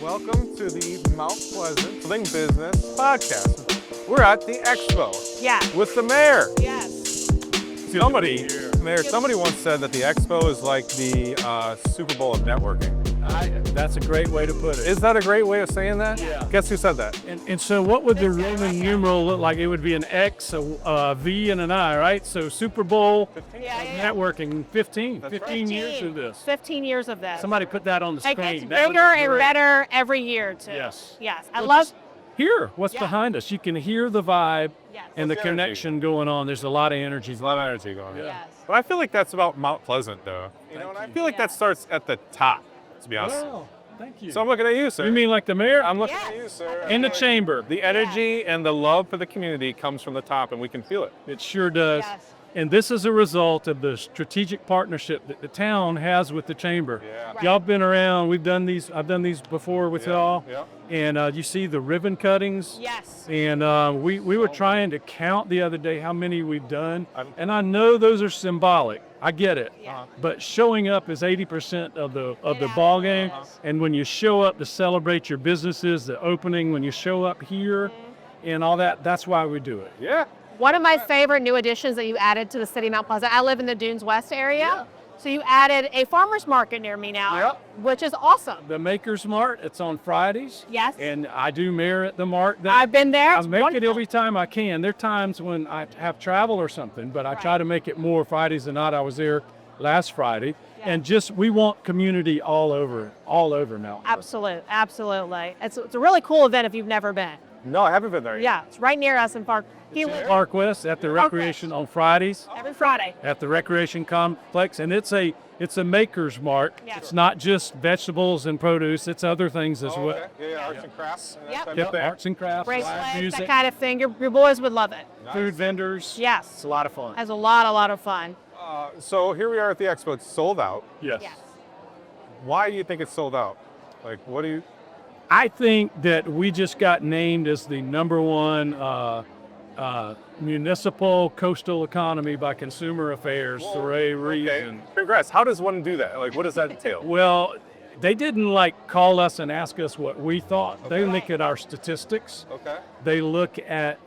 Welcome to the Mount Pleasant Fling Business Podcast. We're at the Expo. Yeah. With the mayor. Yes. Somebody once said that the Expo is like the Super Bowl of networking. That's a great way to put it. Is that a great way of saying that? Yeah. Guess who said that? And so what would the Roman numeral look like? It would be an X, a V, and an I, right? So Super Bowl networking, 15 years of this. 15 years of this. Somebody put that on the It screen. gets bigger and better every year, too. Yes. Yes. I love. Hear what's behind us. You can hear the vibe and the What's the connection going on. There's a lot of energy. There's a lot of energy going on. Yes. But I feel like that's about Mount Pleasant, though. You know, and I feel like that starts at the top, to be honest. Well, thank you. So I'm looking at you, sir. You mean like the mayor? I'm looking at you, sir. In the chamber. The energy and the love for the community comes from the top, and we can feel it. It sure does. Yes. And this is a result of the strategic partnership that the town has with the chamber. Yeah. Right. Y'all been around. I've done these before with y'all. Yeah. And you see the ribbon cuttings. Yes. And we were trying to count the other day how many we've done. And I know those are symbolic. I get it. Yeah. But showing up is 80% of the ball game. And when you show up to celebrate your businesses, the opening, when you show up here and all that, that's why we do it. Yeah. One of my favorite new additions that you added to the city of Mount Pleasant, I live in the Dunes West area. So you added a farmer's market near me now, which is awesome. The Maker's Mart, it's on Fridays. Yes. And I do merit the mart. I've been there. I It's make it wonderful. every time I can. There are times when I have travel or something, but I try to make it more Fridays than not. I was there last Friday. Yeah. And we want community all over Mount. Absolutely. It's a really cool event if you've never been. No, I haven't been there yet. Yeah, it's right near us in Park. He lives Park West at the recreation on Fridays every Friday. at the recreation complex, and it's a Maker's Mart. Yeah. It's not just vegetables and produce; it's other things as well. Okay. Yeah, arts and crafts. And that Yep. type Yep, of thing. arts and crafts, live Bracelets, music, that kind of thing. Your boys would love it. food vendors. Yes. It's a lot of fun. Has a lot of fun. So here we are at the Expo. It's sold out. Yes. Yes. Why do you think it's sold out? Like, what do you? I think that we just got named as the #1 municipal coastal economy by Consumer Affairs for a reason. Congrats. How does one do that? Like, what does that entail? Well, they didn't call us and ask us what we thought. They look at our statistics. Okay. They look at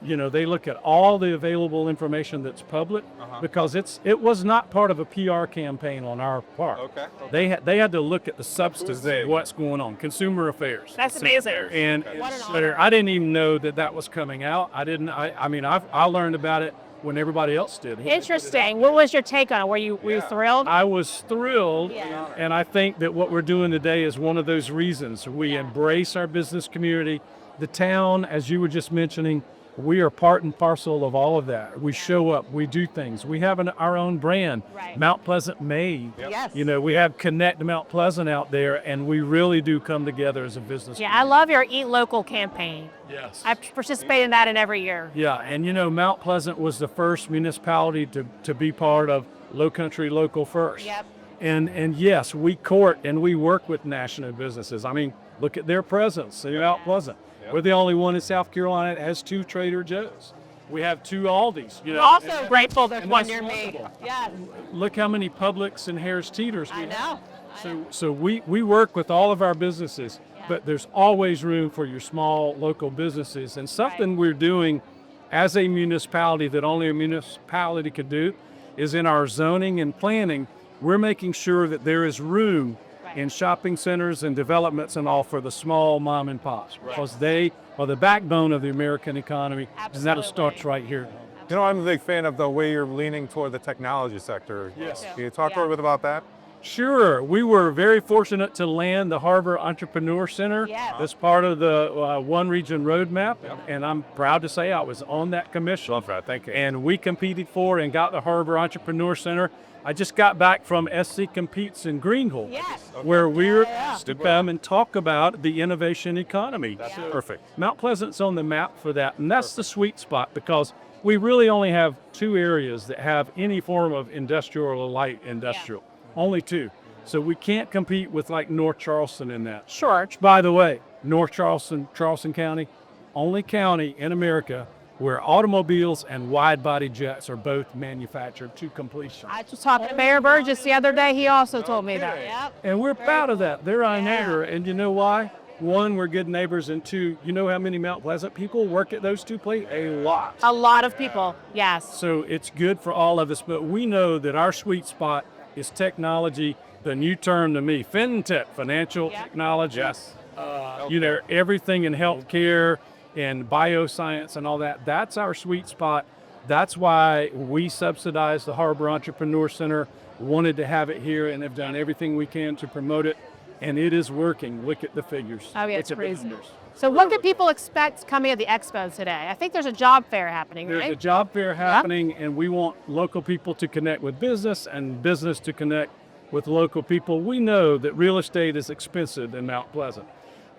all the available information that's public because it was not part of a PR campaign on our part. Okay. They had to look at the substance Who's they? of what's going on. Consumer Affairs. That's amazing. And What an so honor. I didn't even know that was coming out. I learned about it when everybody else did. Interesting. What was your take on it? Were you thrilled? I was thrilled, Yeah. and I think that what we're doing today is one of those reasons. We embrace our business community. The town, as you were just mentioning, we are part and parcel of all of that. We show up, we do things. We have our own brand, Right. Mount Pleasant Made. Yes. We have Connect Mount Pleasant out there, and we really do come together as a business. Yeah, I love your Eat Local campaign. Yes. I participate in that in every year. Yeah, and Mount Pleasant was the first municipality to be part of Low Country Local First. Yep. And yes, we court and we work with national businesses. I mean, look at their presence in Mount Pleasant. We're the only one in South Carolina that has 2 Trader Joe's. We have 2 Aldis. I'm also grateful there's and one that's near me. wonderful. Yes. Look how many Publix and Harris Teeters we I have. know. So we work with all of our businesses, but there's always room for your small local businesses. And something we're doing as a municipality that only a municipality could do is in our zoning and planning, we're making sure that there is room in shopping centers and developments and all for the small mom and pops because they are the backbone of the American economy. And that starts right here. I'm a big fan of the way you're leaning toward the technology sector. Yes. Can you talk a little bit about that? Sure. We were very fortunate to land the Harbor Entrepreneur Center Yes. as part of the One Region Roadmap, and I'm proud to say I was on that commission. Love that. Thank you. And we competed for and got the Harbor Entrepreneur Center. I just got back from SC Competes in Greenville, Yes. where we're to come and talk about the innovation economy. That's perfect. Mount Pleasant's on the map for that, and that's the sweet spot because we really only have 2 areas that have any form of industrial or light industrial. Only 2. So we can't compete with North Charleston in that. Sure. By the way, North Charleston County, only county in America where automobiles and wide-body jets are both manufactured to completion. I was talking to Mayor Burgess the other day. He also told me that. Yep. And we're proud of that. They're on there, and you know why? one, we're good neighbors, and two, you know how many Mount Pleasant people work at those two places? A lot. A lot of people, yes. So it's good for all of us, but we know that our sweet spot is technology, the new term to me, FinTech, financial technology. Yes. Everything in healthcare and bioscience and all that. That's our sweet spot. That's why we subsidize the Harbor Entrepreneur Center, wanted to have it here, and have done everything we can to promote it. And it is working. Look at the figures. Oh, yeah, Look it's at the crazy. numbers. So what can people expect coming at the Expo today? I think there's a job fair happening, There's right? a job fair happening, and we want local people to connect with business and business to connect with local people. We know that real estate is expensive in Mount Pleasant.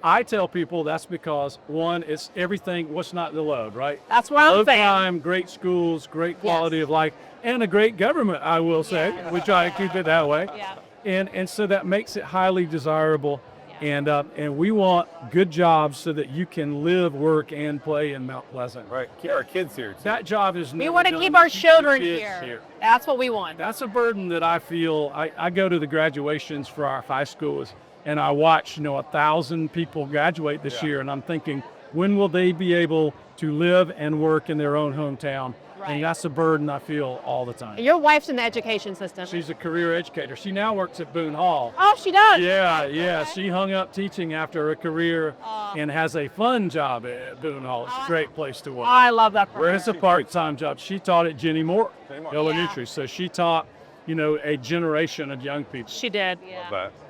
I tell people that's because, one, it's everything, what's not to love, right? That's what I'm Low saying. crime, great schools, great quality of life, and a great government, I will say. We try to keep it that way. Yeah. And so that makes it highly desirable. And we want good jobs so that you can live, work, and play in Mount Pleasant. Right. Our kids here. Too. That job is. We never want to done. keep our Keep the children kids here. That's what we want. That's a burden that I feel. I go to the graduations for our high schools, and I watch 1,000 people graduate this year, and I'm thinking, when will they be able to live and work in their own hometown? Right. And that's a burden I feel all the time. Your wife's in the education system. She's a career educator. She now works at Boone Hall. Oh, she does? Yeah. She hung up teaching after a career and has a fun job at Boone Hall. It's a great place to work. I love that. Where it's a part-time job. She taught at Jenny Moore Elementary, Yeah. so she taught, a generation of young people. She did.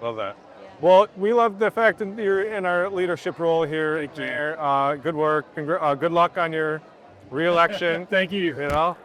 Love that. Well, we love the fact that you're in our leadership role here, engineer. Good work. Good luck on your re-election. Thank you.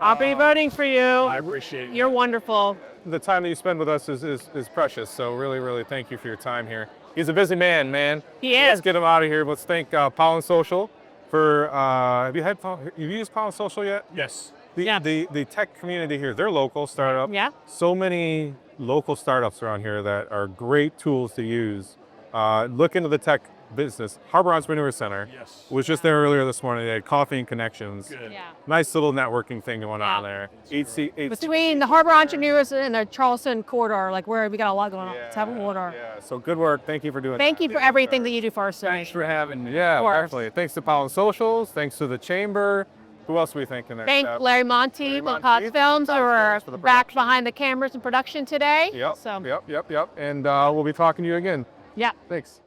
I'll be voting for you. I appreciate it. You're wonderful. The time that you spend with us is precious. So really, really thank you for your time here. He's a busy man. He is. Let's get him out of here. Let's thank Pollen Social for. Have you used Pollen Social yet? Yes. The tech community here, they're local startup. Yeah. So many local startups around here that are great tools to use. Look into the tech business. Harbor Entrepreneur Center was just there earlier this morning. They had coffee and connections. Good. Yeah. Nice little networking thing going on there. Between the Harbor Entrepreneurs and the Charleston corridor, we got a lot going on. It's having water. Yeah, so good work. Thank you for doing Thank that. you for everything that you do for our city. Thanks for having me. Yeah, Of course. definitely. Thanks to Pollen Socials. Thanks to the Chamber. Who else are we thanking there? Thank Steph? Larry Monteith with Cots Films, who are for the back production. behind the cameras and production today. Yep. So, Yep. And we'll be talking to you again. yeah. Thanks.